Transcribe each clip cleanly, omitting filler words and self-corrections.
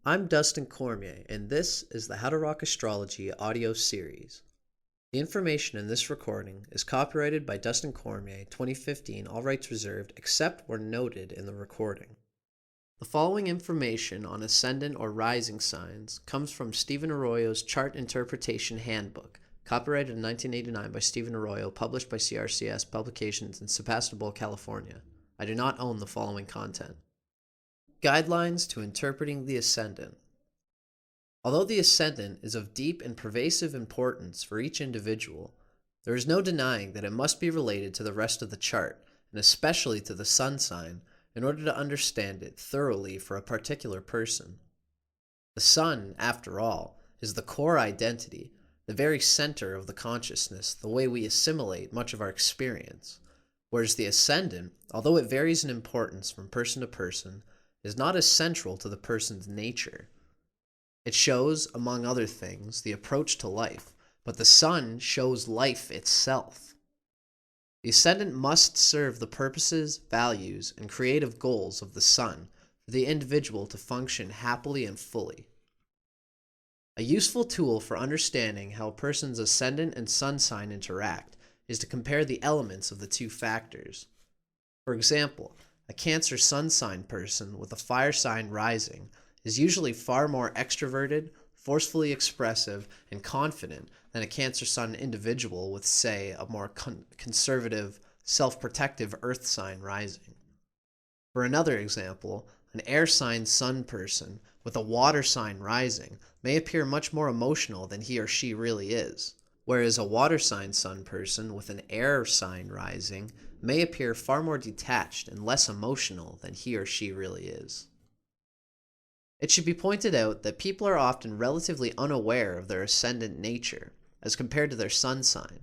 I'm Dustin Cormier, and this is the How to Rock Astrology audio series. The information in this recording is copyrighted by Dustin Cormier 2015, all rights reserved, except where noted in the recording. The following information on ascendant or rising signs comes from Stephen Arroyo's Chart Interpretation Handbook, copyrighted in 1989 by Stephen Arroyo, published by CRCS Publications in Sebastopol, California. I do not own the following content. Guidelines to interpreting the ascendant. Although the ascendant is of deep and pervasive importance for each individual, there is no denying that it must be related to the rest of the chart, and especially to the sun sign, in order to understand it thoroughly for a particular person. The sun, after all, is the core identity, the very center of the consciousness, the way we assimilate much of our experience, whereas the ascendant, although it varies in importance from person to person, is not as central to the person's nature. It shows, among other things, the approach to life, but the sun shows life itself. The ascendant must serve the purposes, values, and creative goals of the sun for the individual to function happily and fully. A useful tool for understanding how a person's ascendant and sun sign interact is to compare the elements of the two factors. For example, a Cancer sun sign person with a fire sign rising is usually far more extroverted, forcefully expressive, and confident than a Cancer sun individual with, say, a more conservative, self-protective earth sign rising. For another example, an air sign sun person with a water sign rising may appear much more emotional than he or she really is, whereas a water sign sun person with an air sign rising may appear far more detached and less emotional than he or she really is. It should be pointed out that people are often relatively unaware of their ascendant nature as compared to their sun sign.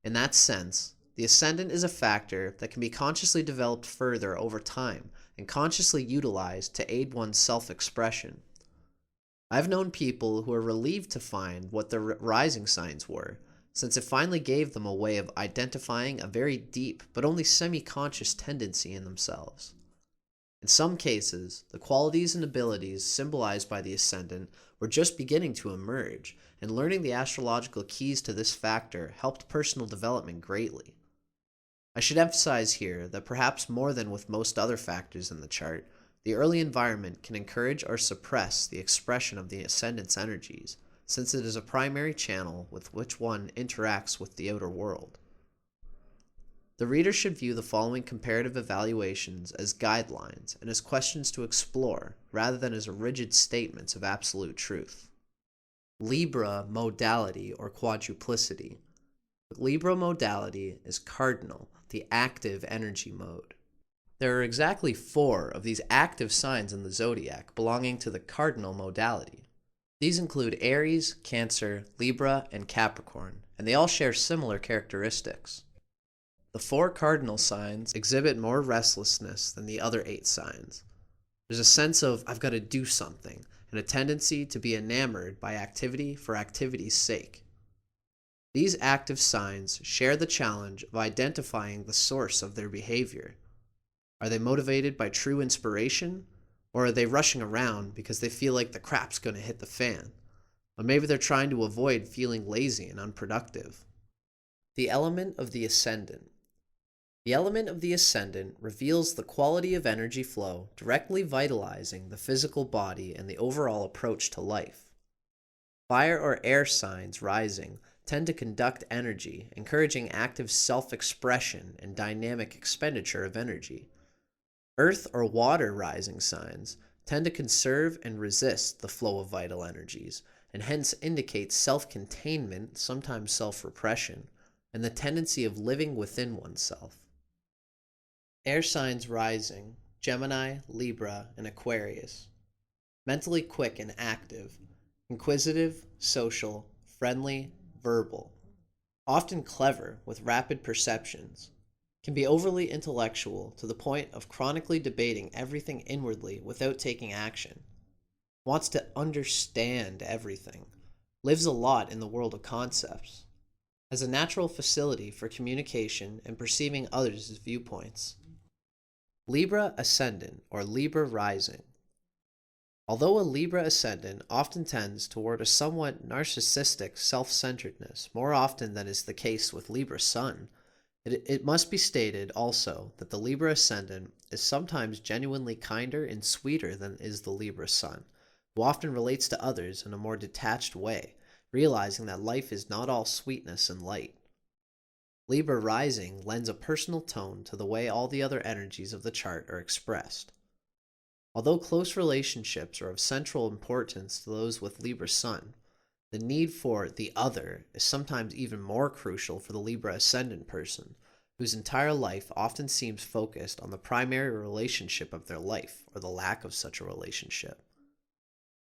In that sense, the ascendant is a factor that can be consciously developed further over time and consciously utilized to aid one's self-expression. I've known people who are relieved to find what their rising signs were, since it finally gave them a way of identifying a very deep but only semi-conscious tendency in themselves. In some cases, the qualities and abilities symbolized by the ascendant were just beginning to emerge, and learning the astrological keys to this factor helped personal development greatly. I should emphasize here that perhaps more than with most other factors in the chart, the early environment can encourage or suppress the expression of the ascendant's energies, since it is a primary channel with which one interacts with the outer world. The reader should view the following comparative evaluations as guidelines and as questions to explore, rather than as rigid statements of absolute truth. Libra Modality or Quadruplicity. Libra Modality is cardinal, the active energy mode. There are exactly 4 of these active signs in the zodiac belonging to the cardinal modality. These include Aries, Cancer, Libra, and Capricorn, and they all share similar characteristics. The 4 cardinal signs exhibit more restlessness than the other 8 signs. There's a sense of, I've got to do something, and a tendency to be enamored by activity for activity's sake. These active signs share the challenge of identifying the source of their behavior. Are they motivated by true inspiration? Or are they rushing around because they feel like the crap's going to hit the fan? Or maybe they're trying to avoid feeling lazy and unproductive. The element of the ascendant. The element of the ascendant reveals the quality of energy flow directly vitalizing the physical body and the overall approach to life. Fire or air signs rising tend to conduct energy, encouraging active self-expression and dynamic expenditure of energy. Earth or water rising signs tend to conserve and resist the flow of vital energies, and hence indicate self-containment, sometimes self-repression, and the tendency of living within oneself. Air signs rising, Gemini, Libra, and Aquarius. Mentally quick and active, inquisitive, social, friendly, verbal. Often clever with rapid perceptions. Can be overly intellectual to the point of chronically debating everything inwardly without taking action. Wants to understand everything. Lives a lot in the world of concepts. Has a natural facility for communication and perceiving others' viewpoints. Libra Ascendant or Libra Rising. Although a Libra Ascendant often tends toward a somewhat narcissistic self-centeredness more often than is the case with Libra Sun, it must be stated also that the Libra Ascendant is sometimes genuinely kinder and sweeter than is the Libra Sun, who often relates to others in a more detached way, realizing that life is not all sweetness and light. Libra rising lends a personal tone to the way all the other energies of the chart are expressed. Although close relationships are of central importance to those with Libra Sun, the need for the other is sometimes even more crucial for the Libra Ascendant person, whose entire life often seems focused on the primary relationship of their life or the lack of such a relationship.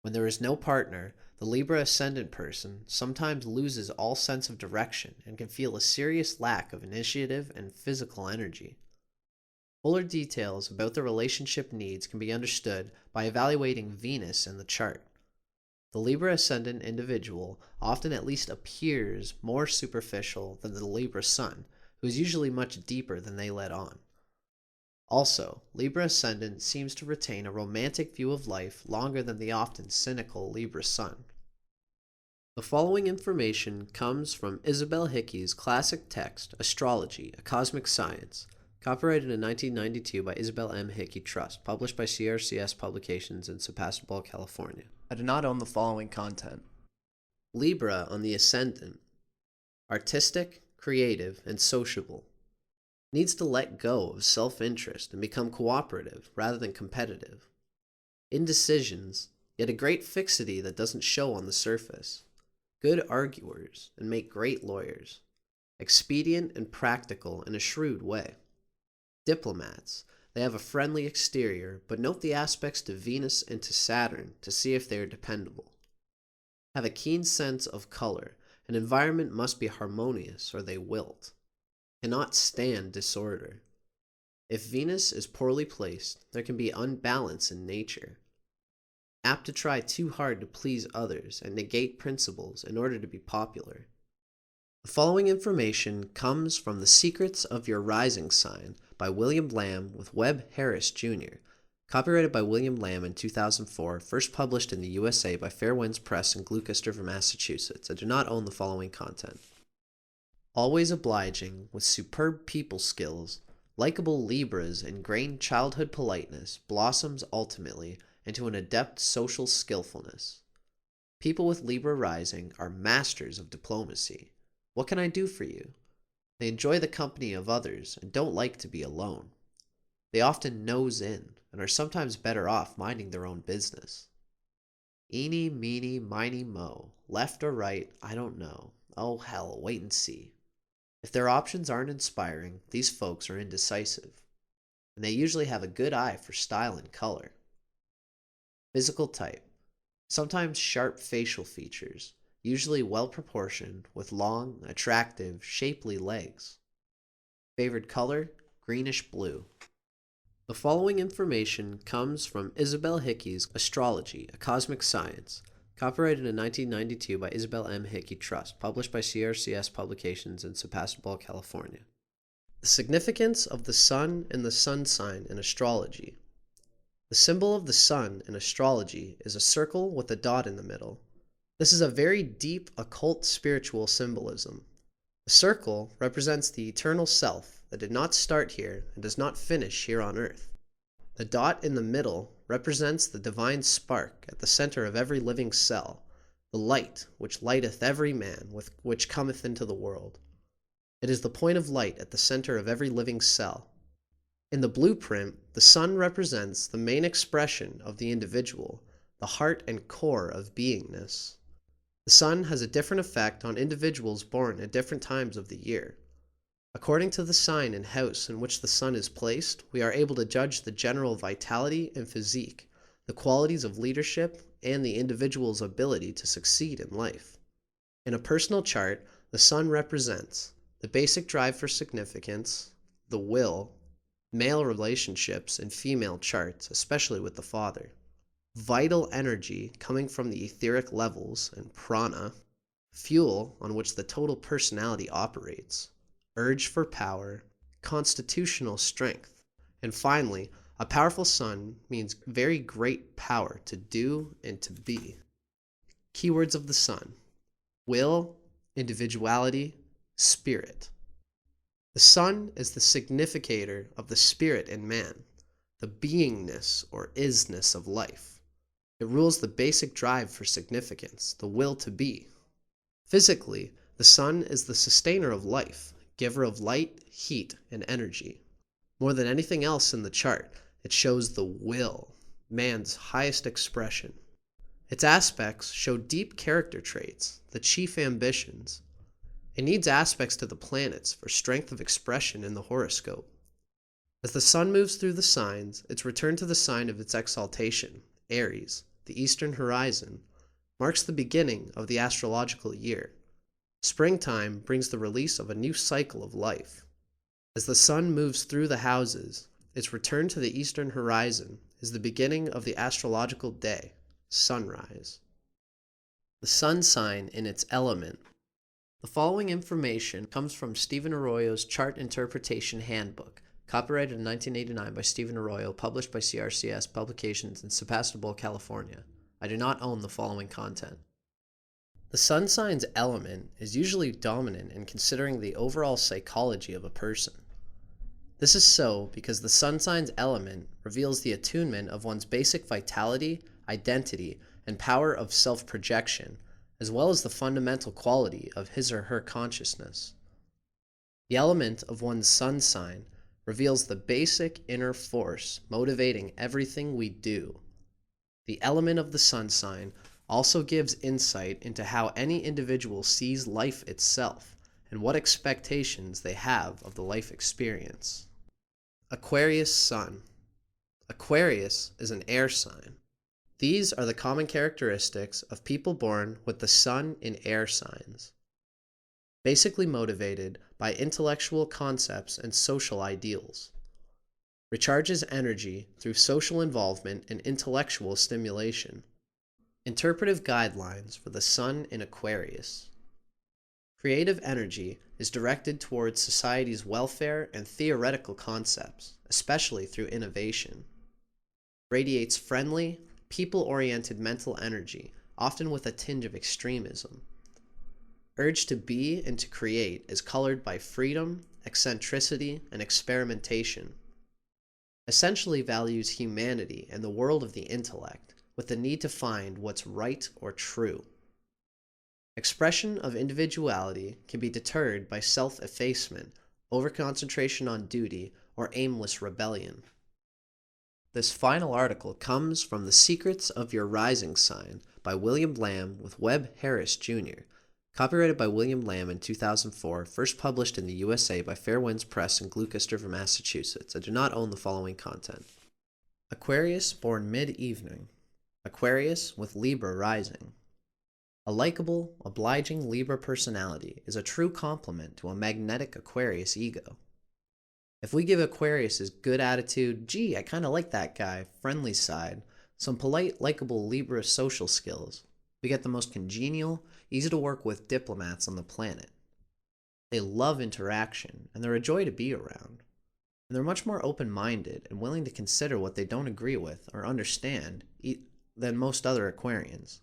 When there is no partner, the Libra Ascendant person sometimes loses all sense of direction and can feel a serious lack of initiative and physical energy. Fuller details about the relationship needs can be understood by evaluating Venus in the chart. The Libra Ascendant individual often at least appears more superficial than the Libra Sun, who is usually much deeper than they let on. Also, Libra Ascendant seems to retain a romantic view of life longer than the often cynical Libra Sun. The following information comes from Isabel Hickey's classic text, Astrology, A Cosmic Science, copyrighted in 1992 by Isabel M. Hickey Trust, published by CRCS Publications in Sebastopol, California. I do not own the following content. Libra on the Ascendant. Artistic, creative, and sociable. Needs to let go of self-interest and become cooperative rather than competitive. Indecisions, yet a great fixity that doesn't show on the surface. Good arguers and make great lawyers. Expedient and practical in a shrewd way. Diplomats, they have a friendly exterior, but note the aspects to Venus and to Saturn to see if they are dependable. Have a keen sense of color. An environment must be harmonious or they wilt. Cannot stand disorder. If Venus is poorly placed, there can be unbalance in nature. Apt to try too hard to please others and negate principles in order to be popular. The following information comes from The Secrets of Your Rising Sign by William Lamb with Webb Harris, Jr., copyrighted by William Lamb in 2004, first published in the USA by Fair Winds Press in Gloucester, Massachusetts. I do not own the following content. Always obliging, with superb people skills, likable Libras ingrained childhood politeness blossoms ultimately into an adept social skillfulness. People with Libra rising are masters of diplomacy. What can I do for you? They enjoy the company of others and don't like to be alone. They often nose in and are sometimes better off minding their own business. Eeny, meeny, miny, mo. Left or right, I don't know. Oh hell, wait and see. If their options aren't inspiring, these folks are indecisive. And they usually have a good eye for style and color. Physical type. Sometimes sharp facial features. Usually well proportioned, with long, attractive, shapely legs. Favored color, greenish blue. The following information comes from Isabel Hickey's Astrology, A Cosmic Science, copyrighted in 1992 by Isabel M. Hickey Trust, published by CRCS Publications in Sebastopol, California. The significance of the Sun and the Sun sign in astrology. The symbol of the Sun in astrology is a circle with a dot in the middle. This is a very deep occult spiritual symbolism. The circle represents the eternal self that did not start here and does not finish here on earth. The dot in the middle represents the divine spark at the center of every living cell, the light which lighteth every man which cometh into the world. It is the point of light at the center of every living cell. In the blueprint, the sun represents the main expression of the individual, the heart and core of beingness. The sun has a different effect on individuals born at different times of the year. According to the sign and house in which the sun is placed, we are able to judge the general vitality and physique, the qualities of leadership, and the individual's ability to succeed in life. In a personal chart, the sun represents the basic drive for significance, the will, male relationships, and female charts, especially with the father. Vital energy coming from the etheric levels and prana, fuel on which the total personality operates, urge for power, constitutional strength, and finally, A powerful sun means very great power to do and to be. Keywords of the sun: will, individuality, spirit. The sun is the significator of the spirit in man, the beingness or isness of life. It rules the basic drive for significance, the will to be. Physically, the sun is the sustainer of life, giver of light, heat, and energy. More than anything else in the chart, it shows the will, man's highest expression. Its aspects show deep character traits, the chief ambitions. It needs aspects to the planets for strength of expression in the horoscope. As the sun moves through the signs, its return to the sign of its exaltation, Aries, the eastern horizon, marks the beginning of the astrological year. Springtime brings the release of a new cycle of life. As the sun moves through the houses, its return to the eastern horizon is the beginning of the astrological day, sunrise. The sun sign in its element. The following information comes from Stephen Arroyo's Chart Interpretation Handbook, copyrighted in 1989 by Stephen Arroyo, published by CRCS Publications in Sebastopol, California. I do not own the following content. The sun sign's element is usually dominant in considering the overall psychology of a person. This is so because the sun sign's element reveals the attunement of one's basic vitality, identity, and power of self-projection, as well as the fundamental quality of his or her consciousness. The element of one's sun sign reveals the basic inner force motivating everything we do. The element of the sun sign also gives insight into how any individual sees life itself and what expectations they have of the life experience. Aquarius Sun. Aquarius is an air sign. These are the common characteristics of people born with the sun in air signs. Basically motivated by intellectual concepts and social ideals. Recharges energy through social involvement and intellectual stimulation. Interpretive guidelines for the sun in Aquarius. Creative energy is directed towards society's welfare and theoretical concepts, especially through innovation. Radiates friendly, people-oriented mental energy, often with a tinge of extremism. Urge to be and to create is colored by freedom, eccentricity, and experimentation. Essentially values humanity and the world of the intellect, with the need to find what's right or true. Expression of individuality can be deterred by self-effacement, overconcentration on duty, or aimless rebellion. This final article comes from The Secrets of Your Rising Sign by William Lamb with Webb Harris, Jr., copyrighted by William Lamb in 2004, first published in the USA by Fair Winds Press in Gloucester, Massachusetts. I do not own the following content. Aquarius born mid-evening. Aquarius with Libra rising. A likable, obliging Libra personality is a true complement to a magnetic Aquarius ego. If we give Aquarius his good attitude, gee, I kinda like that guy, friendly side, some polite, likable Libra social skills, we get the most congenial, easy to work with diplomats on the planet. They love interaction, and they're a joy to be around. And they're much more open-minded and willing to consider what they don't agree with or understand than most other Aquarians.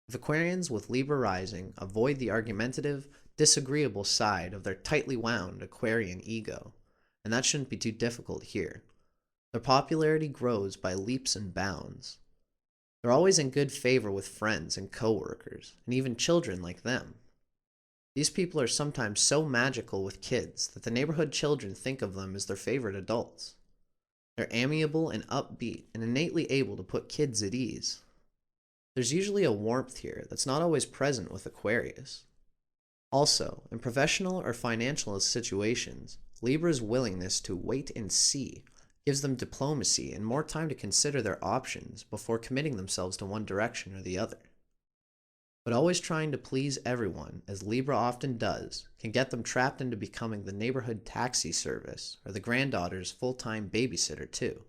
If Aquarians with Libra rising avoid the argumentative, disagreeable side of their tightly wound Aquarian ego, and that shouldn't be too difficult here, their popularity grows by leaps and bounds. They're always in good favor with friends and coworkers, and even children like them. These people are sometimes so magical with kids that the neighborhood children think of them as their favorite adults. They're amiable and upbeat and innately able to put kids at ease. There's usually a warmth here that's not always present with Aquarius. Also, in professional or financial situations, Libra's willingness to wait and see gives them diplomacy and more time to consider their options before committing themselves to one direction or the other. But always trying to please everyone, as Libra often does, can get them trapped into becoming the neighborhood taxi service or the granddaughter's full-time babysitter too.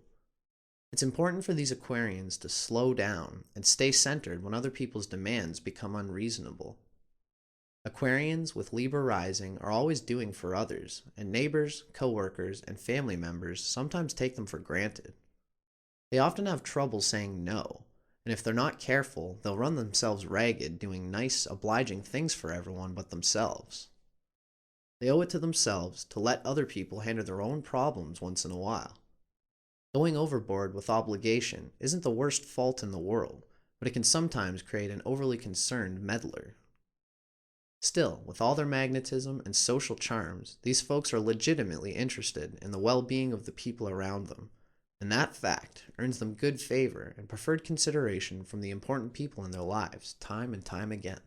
It's important for these Aquarians to slow down and stay centered when other people's demands become unreasonable. Aquarians with Libra rising are always doing for others, and neighbors, coworkers, and family members sometimes take them for granted. They often have trouble saying no, and if they're not careful, they'll run themselves ragged doing nice, obliging things for everyone but themselves. They owe it to themselves to let other people handle their own problems once in a while. Going overboard with obligation isn't the worst fault in the world, but it can sometimes create an overly concerned meddler. Still, with all their magnetism and social charms, these folks are legitimately interested in the well-being of the people around them, and that fact earns them good favor and preferred consideration from the important people in their lives time and time again.